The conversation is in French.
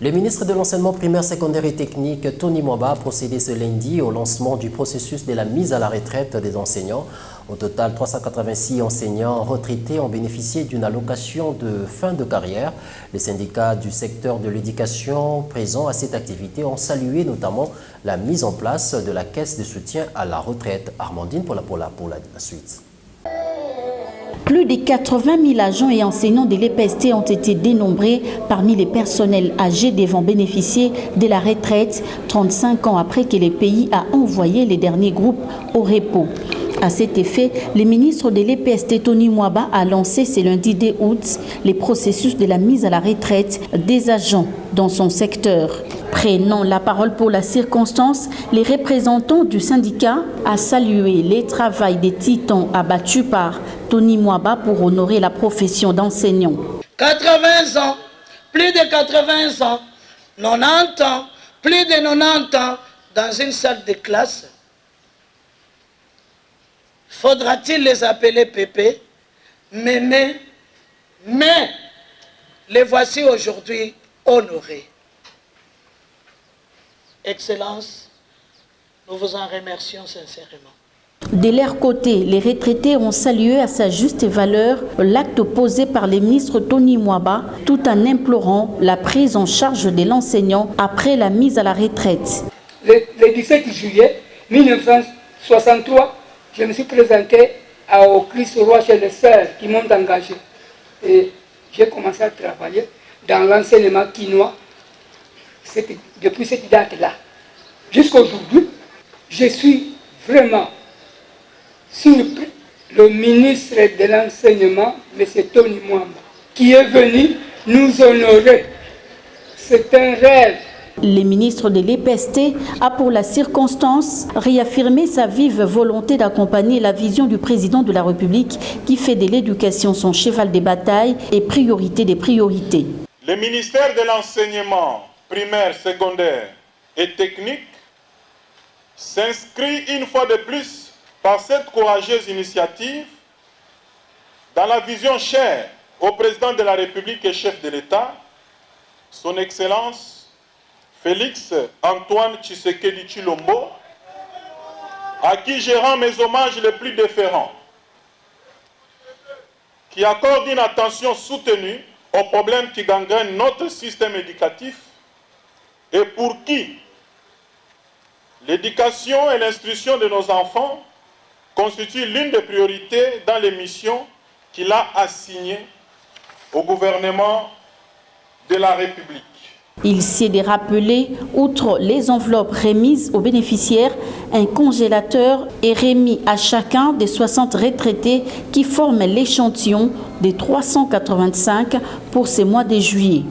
Le ministre de l'Enseignement primaire, secondaire et technique, Tony Mwaba, a procédé ce lundi au lancement du processus de la mise à la retraite des enseignants. Au total, 386 enseignants retraités ont bénéficié d'une allocation de fin de carrière. Les syndicats du secteur de l'éducation présents à cette activité ont salué notamment la mise en place de la caisse de soutien à la retraite. Armandine pour la suite. Plus de 80 000 agents et enseignants de l'EPST ont été dénombrés parmi les personnels âgés devant bénéficier de la retraite 35 ans après que le pays a envoyé les derniers groupes au repos. À cet effet, le ministre de l'EPST Tony Mwaba a lancé ce lundi 2 août les processus de la mise à la retraite des agents dans son secteur. Prenant la parole pour la circonstance, les représentants du syndicat a salué le travail des titans abattus par Tony Mwaba pour honorer la profession d'enseignant. 80 ans, plus de 80 ans, 90 ans, plus de 90 ans dans une salle de classe. Faudra-t-il les appeler pépé? Mais les voici aujourd'hui honorés. Excellence, nous vous en remercions sincèrement. De leur côté, les retraités ont salué à sa juste valeur l'acte posé par le ministre Tony Mwaba, tout en implorant la prise en charge de l'enseignant après la mise à la retraite. Le 17 juillet 1963, je me suis présenté au Christ-Roi chez les sœurs qui m'ont engagé. Et j'ai commencé à travailler dans l'enseignement quinois depuis cette date-là. Jusqu'à aujourd'hui, je suis vraiment surpris. Le ministre de l'Enseignement, M. Tony Mwaba, qui est venu nous honorer. C'est un rêve. Le ministre de l'EPST a pour la circonstance réaffirmé sa vive volonté d'accompagner la vision du président de la République qui fait de l'éducation son cheval de bataille et priorité des priorités. Le ministère de l'Enseignement primaire, secondaire et technique s'inscrit une fois de plus par cette courageuse initiative dans la vision chère au président de la République et chef de l'État, son Excellence Félix Antoine Tshisekedi Tshilombo, à qui je rends mes hommages les plus déférents, qui accorde une attention soutenue aux problèmes qui gangrènent notre système éducatif et pour qui l'éducation et l'instruction de nos enfants constituent l'une des priorités dans les missions qu'il a assignées au gouvernement de la République. Il s'est de rappeler, outre les enveloppes remises aux bénéficiaires, un congélateur est remis à chacun des 60 retraités qui forment l'échantillon des 385 pour ce mois de juillet.